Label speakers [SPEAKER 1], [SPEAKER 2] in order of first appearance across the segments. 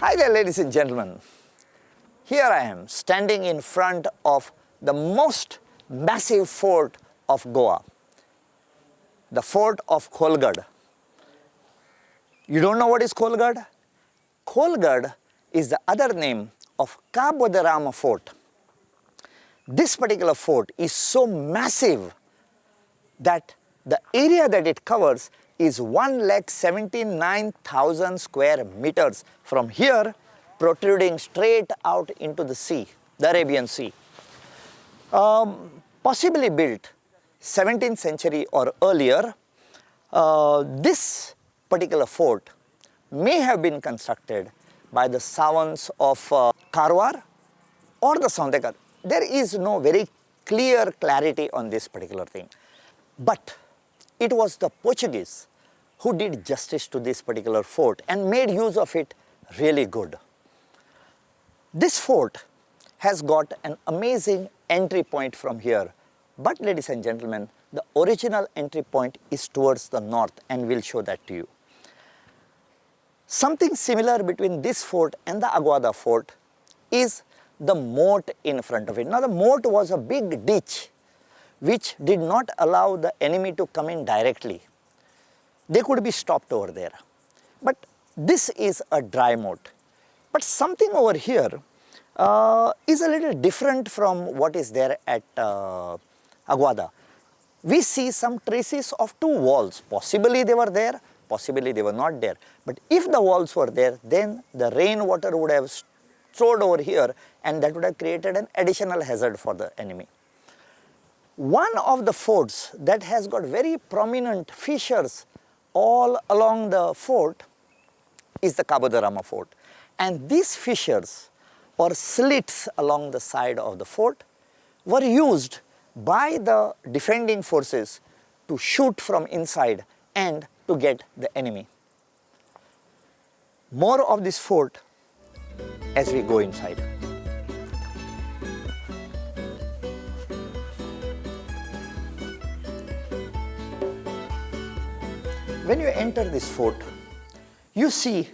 [SPEAKER 1] Hi there, ladies and gentlemen. Here I am standing in front of the most massive fort of Goa, the fort of Kholgad. You don't know what is Kholgad? Kholgad is the other name of Cabo De Rama fort. This particular fort is so massive that the area that it covers is 1,79,000 square meters from here, protruding straight out into the sea, the Arabian Sea. Possibly built 17th century or earlier, this particular fort may have been constructed by the Savans of Karwar or the Saundekar. There is no very clear clarity on this particular thing. But it was the Portuguese who did justice to this particular fort and made use of it really good. This fort has got an amazing entry point from here. But ladies and gentlemen, the original entry point is towards the north, and we'll show that to you. Something similar between this fort and the Aguada fort is the moat in front of it. Now the moat was a big ditch which did not allow the enemy to come in directly. They could be stopped over there. But this is a dry moat. But something over here is a little different from what is there at Aguada. We see some traces of two walls. Possibly they were there, possibly they were not there. But if the walls were there, then the rainwater would have stored over here, and that would have created an additional hazard for the enemy. One of the forts that has got very prominent fissures all along the fort is the Cabo De Rama fort. And these fissures or slits along the side of the fort were used by the defending forces to shoot from inside and to get the enemy. More of this fort as we go inside. When you enter this fort, you see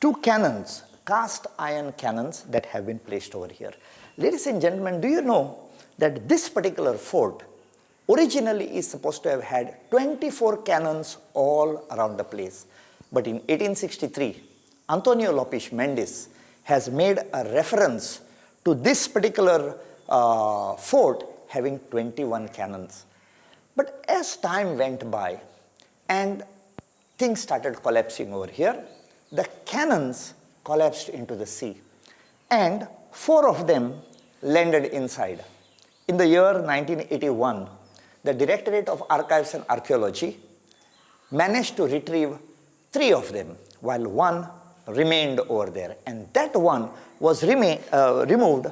[SPEAKER 1] two cannons, cast iron cannons that have been placed over here. Ladies and gentlemen, do you know that this particular fort originally is supposed to have had 24 cannons all around the place. But in 1863, Antonio Lopes Mendes has made a reference to this particular fort having 21 cannons. But as time went by and things started collapsing over here, the cannons collapsed into the sea, and 4 of them landed inside. In the year 1981, the Directorate of Archives and Archaeology managed to retrieve 3 of them, while 1 remained over there. And that one was removed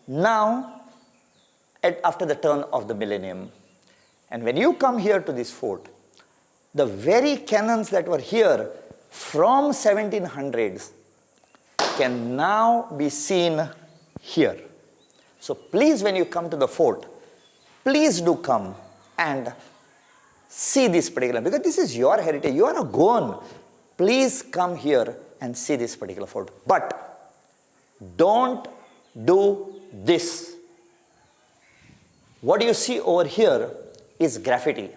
[SPEAKER 1] now after the turn of the millennium. And when you come here to this fort, the very cannons that were here from 1700s can now be seen here. So please, when you come to the fort, please do come and see this particular, because this is your heritage. You are a Goan. Please come here and see this particular fort. But don't do this. What you see over here is graffiti.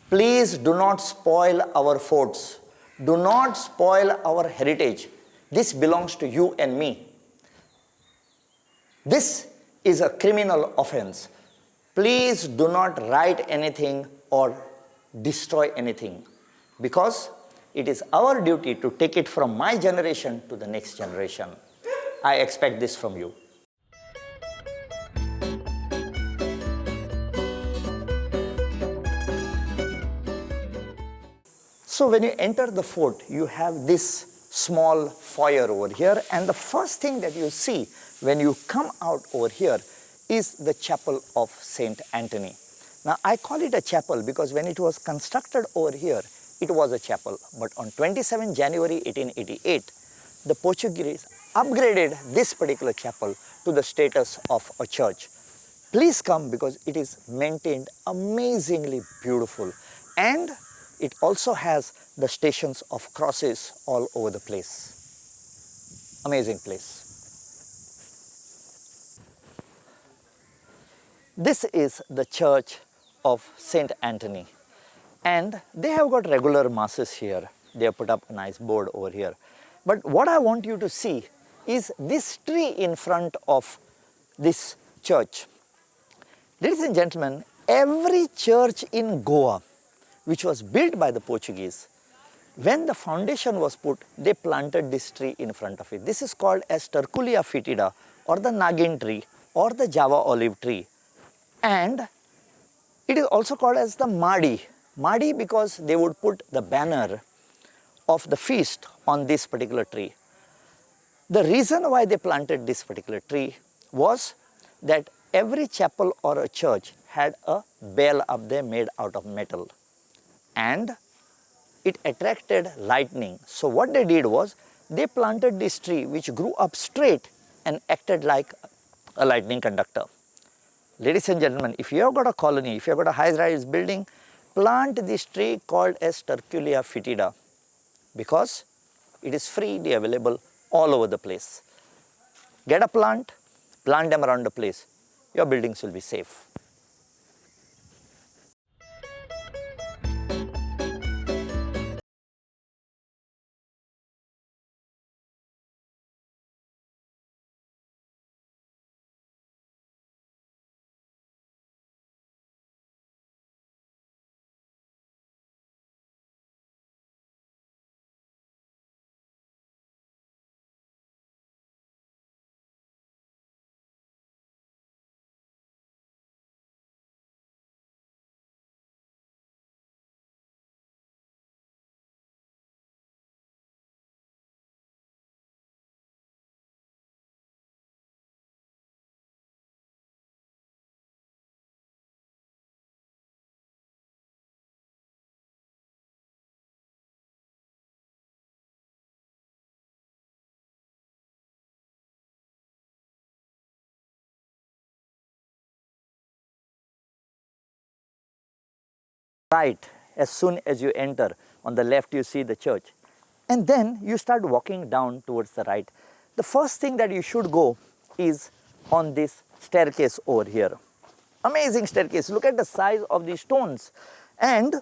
[SPEAKER 1] Please do not spoil our forts. Do not spoil our heritage. This belongs to you and me. This is a criminal offense. Please do not write anything or destroy anything, because it is our duty to take it from my generation to the next generation. I expect this from you. So when you enter the fort, you have this small foyer over here, and the first thing that you see when you come out over here is the chapel of Saint Anthony. Now I call it a chapel because when it was constructed over here, it was a chapel. But on 27 January 1888, the Portuguese upgraded this particular chapel to the status of a church. Please come, because it is maintained amazingly beautiful, and it also has the stations of crosses all over the place. Amazing place. This is the church of Saint Anthony, and they have got regular masses here. They have put up a nice board over here. But what I want you to see is this tree in front of this church. Ladies and gentlemen, every church in Goa which was built by the Portuguese, when the foundation was put, they planted this tree in front of it. This is called as Terculia fetida, or the Nagin tree, or the Java olive tree. And it is also called as the Madi. Madi because they would put the banner of the feast on this particular tree. The reason why they planted this particular tree was that every chapel or a church had a bell up there made out of metal, and it attracted lightning. So what they did was they planted this tree which grew up straight and acted like a lightning conductor. Ladies and gentlemen, if you have got a colony, if you have got a high-rise building, plant this tree called as Terculia fetida, because it is freely available all over the place. Get a plant them around the place. Your buildings will be safe. Right, as soon as you enter, on the left you see the church, and then you start walking down towards the right. The first thing that you should go is on this staircase over here. Amazing staircase. Look at the size of these stones. And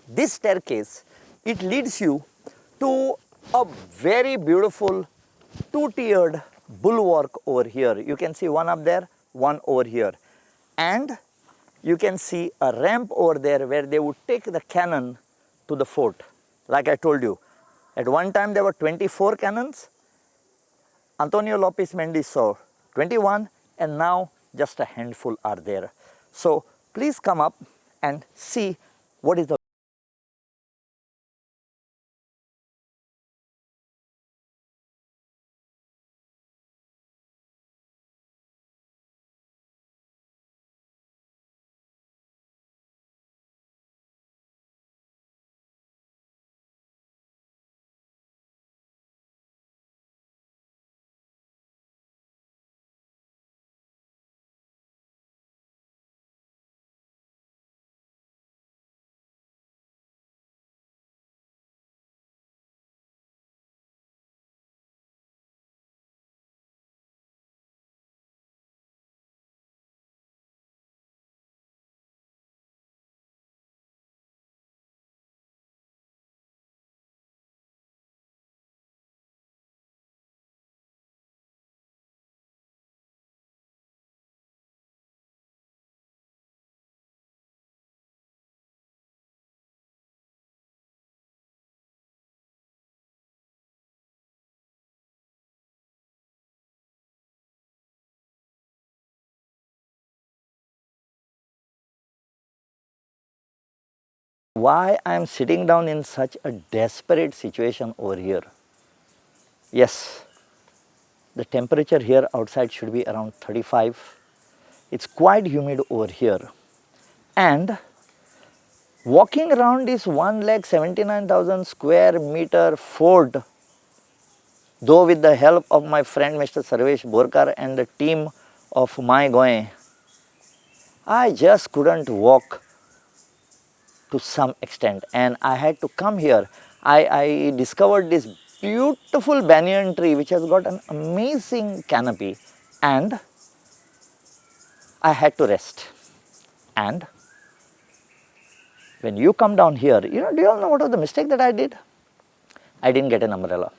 [SPEAKER 1] this staircase, it leads you to a very beautiful two-tiered bulwark over here. You can see one up there, one over here, and you can see a ramp over there where they would take the cannon to the fort. Like I told you, at one time there were 24 cannons. Antonio Lopez Mendes saw 21, and now just a handful are there. So please come up and see what is the why I am sitting down in such a desperate situation over here. Yes, the temperature here outside should be around 35. It's quite humid over here. And walking around this 1,79,000 square meter fort, though with the help of my friend Mr. Sarvesh Borkar and the team of My Goem, I just couldn't walk to some extent, and I had to come here. I discovered this beautiful banyan tree which has got an amazing canopy, and I had to rest. And when you come down here, do you all know what was the mistake that I did? I didn't get an umbrella.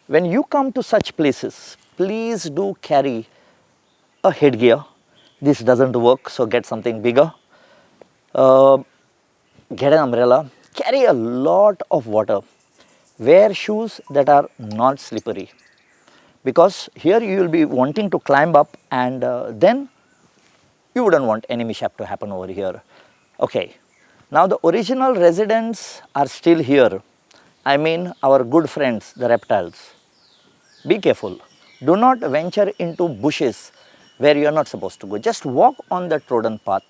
[SPEAKER 1] When you come to such places, please do carry a headgear. This doesn't work, so get something bigger. Get an umbrella, carry a lot of water, wear shoes that are not slippery, because here you will be wanting to climb up, and then you wouldn't want any mishap to happen over here. Okay, now the original residents are still here. I mean our good friends, the reptiles. Be careful. Do not venture into bushes where you are not supposed to go. Just walk on the trodden path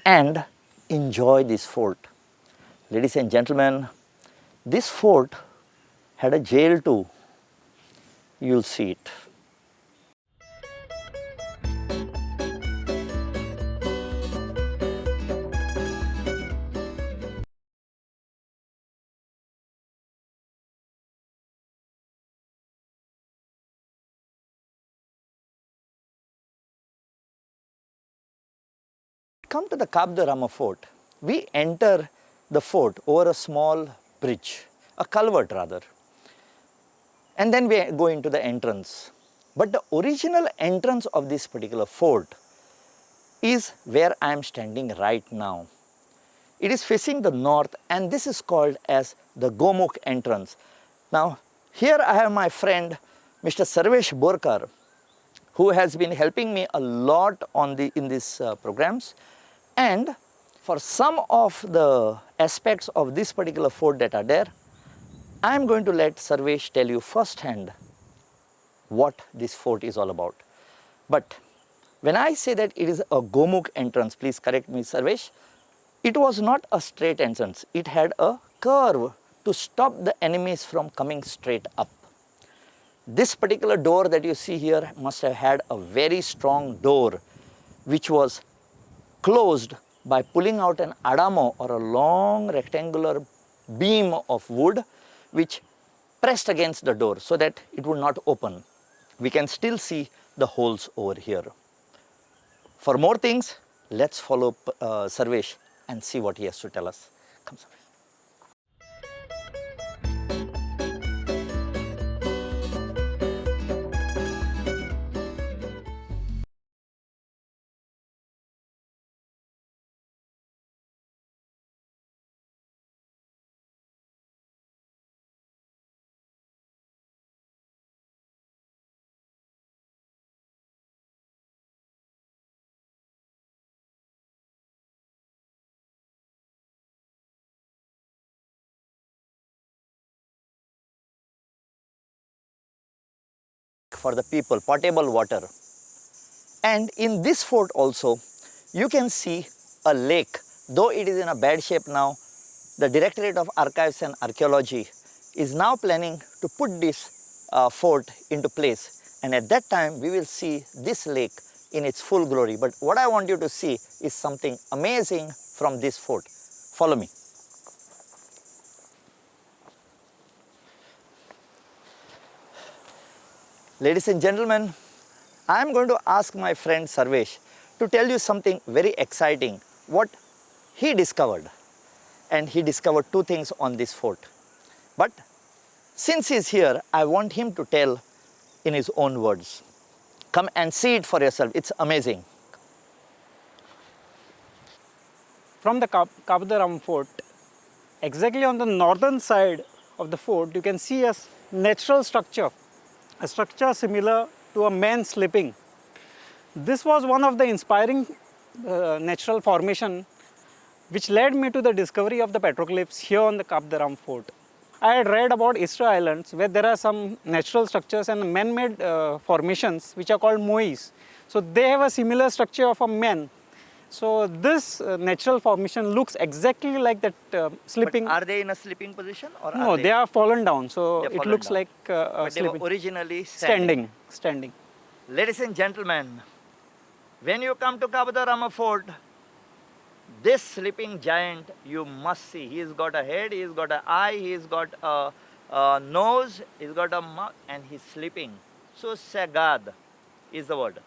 [SPEAKER 1] and enjoy this fort. Ladies and gentlemen, this fort had a jail too. You'll see it. Come to the Cabo De Rama fort. We enter the fort over a small bridge, a culvert rather, and then we go into the entrance. But the original entrance of this particular fort is where I am standing right now. It is facing the north, and this is called as the Gomukh entrance. Now here I have my friend Mr. Sarvesh Borkar, who has been helping me a lot in these programs, and for some of the aspects of this particular fort that are there, I am going to let Sarvesh tell you firsthand what this fort is all about. But when I say that it is a Gomukh entrance, please correct me, Sarvesh, it was not a straight entrance. It had a curve to stop the enemies from coming straight up. This particular door that you see here must have had a very strong door which was closed by pulling out an adamo, or a long rectangular beam of wood which pressed against the door so that it would not open. We can still see the holes over here. For more things, let's follow Sarvesh and see what he has to tell us. Come, Sarvesh. For the people, potable water. And in this fort also, you can see a lake. Though it is in a bad shape now, the Directorate of Archives and Archaeology is now planning to put this fort into place. And at that time, we will see this lake in its full glory. But what I want you to see is something amazing from this fort. Follow me. Ladies and gentlemen, I am going to ask my friend Sarvesh to tell you something very exciting, what he discovered. And he discovered two things on this fort. But since he is here, I want him to tell in his own words. Come and see it for yourself. It's amazing.
[SPEAKER 2] From the Cabo De Rama fort, exactly on the northern side of the fort, you can see a natural structure, a structure similar to a man sleeping. This was one of the inspiring natural formation which led me to the discovery of the petroglyphs here on the Cabo De Rama fort. I had read about Easter Islands where there are some natural structures and man-made formations which are called moais. So they have a similar structure of a man. So this natural formation looks exactly like that sleeping.
[SPEAKER 1] But are they in a sleeping position, or
[SPEAKER 2] no,
[SPEAKER 1] are
[SPEAKER 2] they are fallen down. So it looks
[SPEAKER 1] down?
[SPEAKER 2] like
[SPEAKER 1] But they were
[SPEAKER 2] sleeping.
[SPEAKER 1] originally
[SPEAKER 2] Standing.
[SPEAKER 1] Ladies and gentlemen, when you come to Cabo De Rama fort, this sleeping giant you must see. He's got a head, he's got an eye, he's got nose, he's got a mouth, and he's sleeping. So sagad is the word.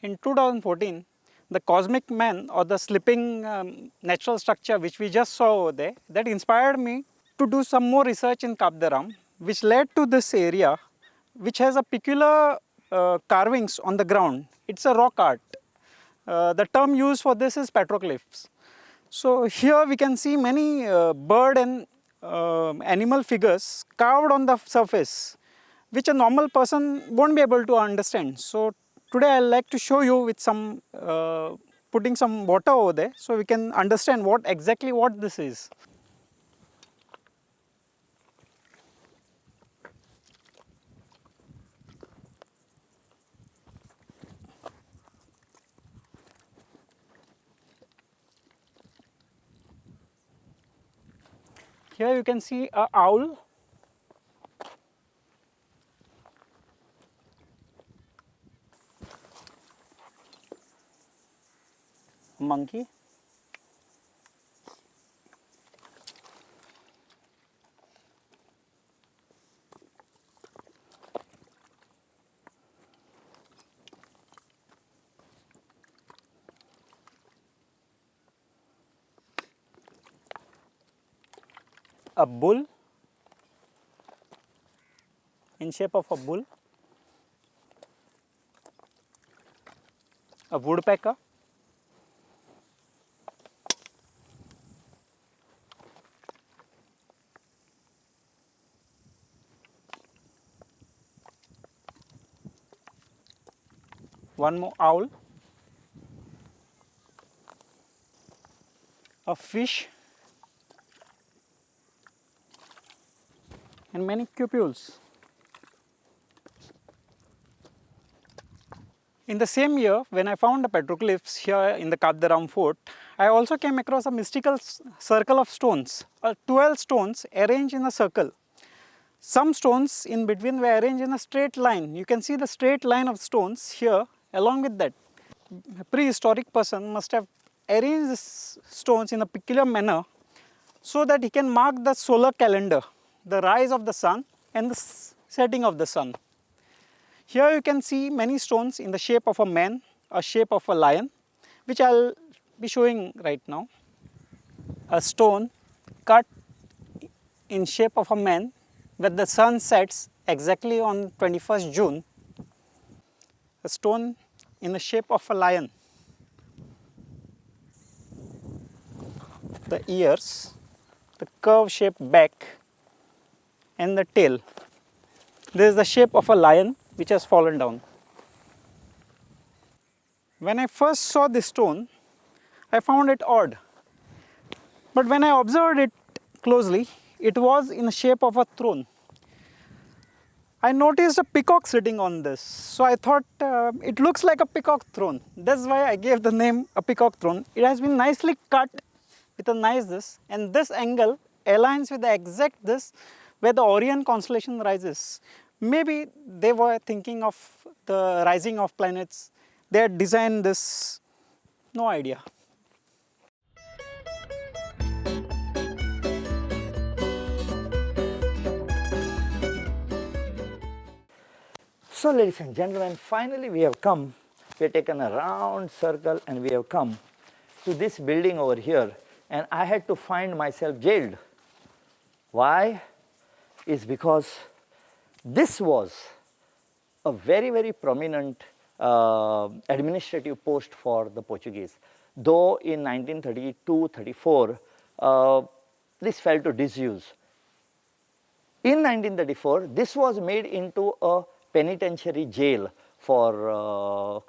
[SPEAKER 2] In 2014, the cosmic man or the sleeping natural structure which we just saw over there, that inspired me to do some more research in Cabo De Rama, which led to this area which has a peculiar carvings on the ground. It's a rock art. The term used for this is petroglyphs. So here we can see many bird and animal figures carved on the surface, which a normal person won't be able to understand. So today I'd like to show you with some putting some water over there, so we can understand what exactly what this is. Here you can see a owl, a monkey, a bull in shape of a bull, a woodpecker, one more owl, a fish, and many cupules. In the same year, when I found the petroglyphs here in the Cabo De Rama fort, I also came across a mystical circle of stones, 12 stones arranged in a circle. Some stones in between were arranged in a straight line. You can see the straight line of stones here. Along with that, a prehistoric person must have arranged these stones in a peculiar manner so that he can mark the solar calendar, the rise of the sun and the setting of the sun. Here you can see many stones in the shape of a man, a shape of a lion, which I'll be showing right now. A stone cut in shape of a man where the sun sets exactly on 21st June. A stone in the shape of a lion. The ears, the curve shaped back and the tail. This is the shape of a lion which has fallen down. When I first saw this stone, I found it odd. But when I observed it closely, it was in the shape of a throne. I noticed a peacock sitting on this, so I thought it looks like a peacock throne. That's why I gave the name a peacock throne. It has been nicely cut with a nice this, and this angle aligns with the exact this where the Orion constellation rises. Maybe they were thinking of the rising of planets. They had designed this, no idea.
[SPEAKER 1] So ladies and gentlemen, finally we have come, we have taken a round circle and we have come to this building over here, and I had to find myself jailed. Why? Is because this was a very, very prominent administrative post for the Portuguese. Though in 1932-34, this fell to disuse. In 1934, this was made into a penitentiary jail for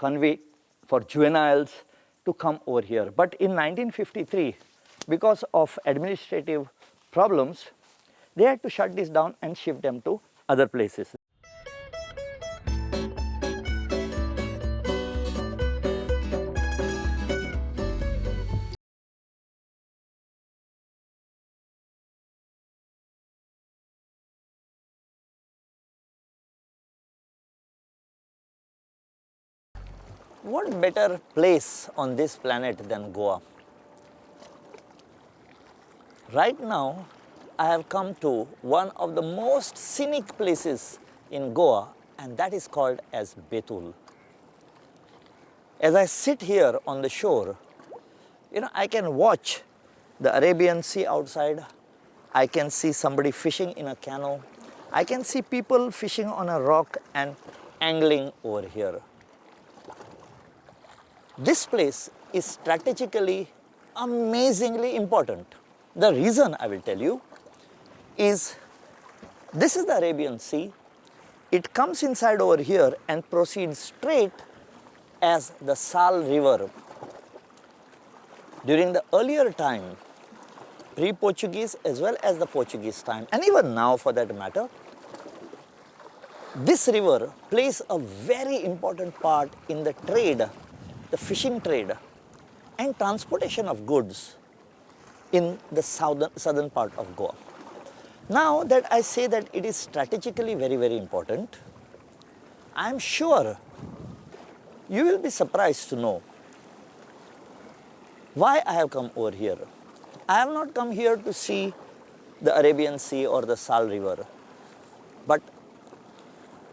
[SPEAKER 1] for juveniles to come over here. But in 1953, because of administrative problems, they had to shut this down and shift them to other places. What better place on this planet than Goa? Right now, I have come to one of the most scenic places in Goa, and that is called as Betul. As I sit here on the shore, I can watch the Arabian Sea outside. I can see somebody fishing in a canoe. I can see people fishing on a rock and angling over here. This place is strategically amazingly important. The reason I will tell you is this is the Arabian Sea. It comes inside over here and proceeds straight as the Sal River. During the earlier time, pre-Portuguese as well as the Portuguese time, and even now for that matter, this river plays a very important part in the trade, the fishing trade and transportation of goods in the southern part of Goa. Now that I say that it is strategically very, very important, I am sure you will be surprised to know why I have come over here. I have not come here to see the Arabian Sea or the Sal River, but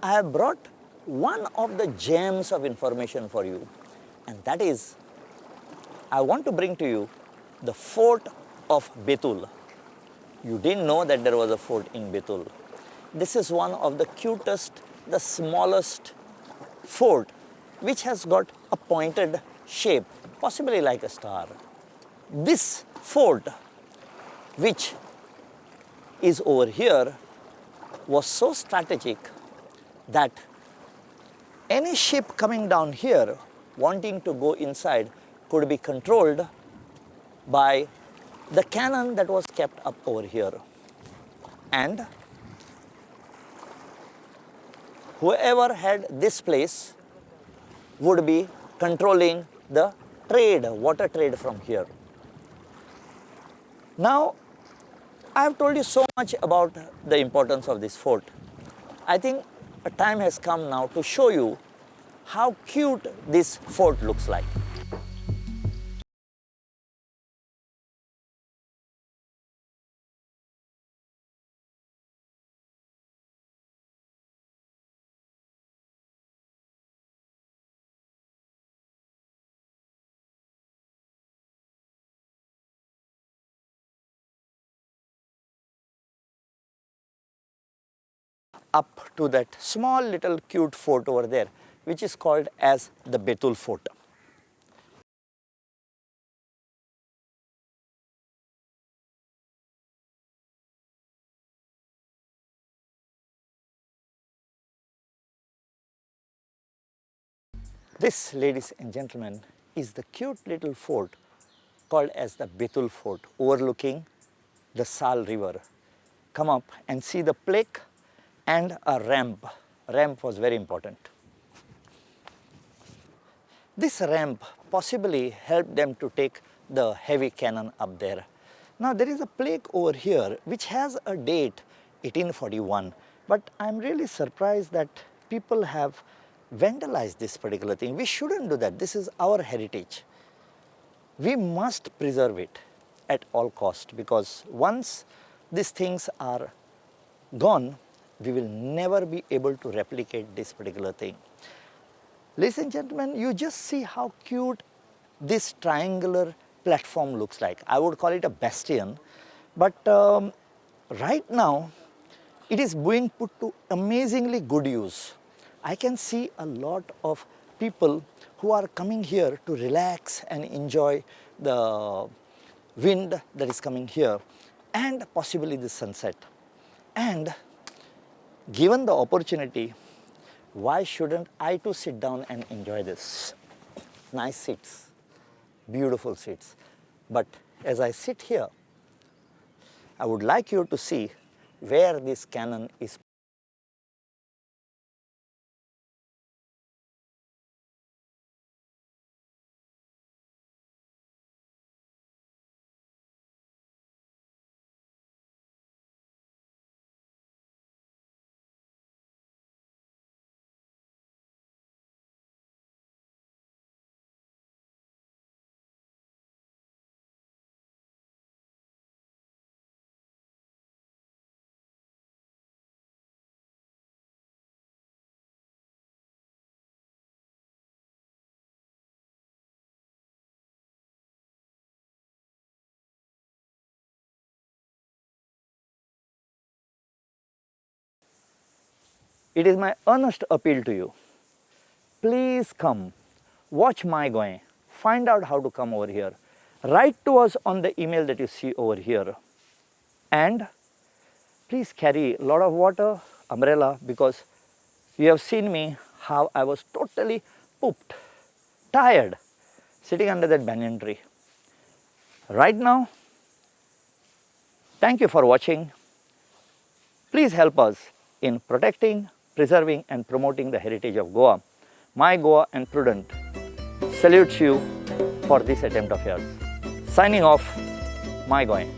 [SPEAKER 1] I have brought one of the gems of information for you, and that is I want to bring to you the fort of Betul. You didn't know that there was a fort in Betul. This is one of the cutest, the smallest fort which has got a pointed shape, possibly like a star. This fort, which is over here, was so strategic that any ship coming down here wanting to go inside could be controlled by the cannon that was kept up over here. And whoever had this place would be controlling the trade, water trade from here. Now, I have told you so much about the importance of this fort. I think a time has come now to show you how cute this fort looks like. Up to that small little cute fort over there, which is called as the Betul Fort. This, ladies and gentlemen, is the cute little fort called as the Betul Fort, overlooking the Sal River. Come up and see the plaque and a ramp. Ramp was very important. This ramp possibly helped them to take the heavy cannon up there. Now there is a plaque over here which has a date 1841, but I'm really surprised that people have vandalized this particular thing. We shouldn't do that. This is our heritage. We must preserve it at all cost, because once these things are gone, we will never be able to replicate this particular thing. Ladies and gentlemen, you just see how cute this triangular platform looks like. I would call it a bastion, but right now it is being put to amazingly good use. I can see a lot of people who are coming here to relax and enjoy the wind that is coming here and possibly the sunset. And given the opportunity, why shouldn't I too sit down and enjoy this? Nice seats, beautiful seats. But as I sit here, I would like you to see where this cannon is it is my earnest appeal to you. Please come, watch My Goem, find out how to come over here. Write to us on the email that you see over here. And please carry a lot of water, umbrella, because you have seen me how I was totally pooped, tired, sitting under that banyan tree. Right now, thank you for watching. Please help us in protecting, preserving and promoting the heritage of Goa. My Goa and Prudent salutes you for this attempt of yours. Signing off, My Goem.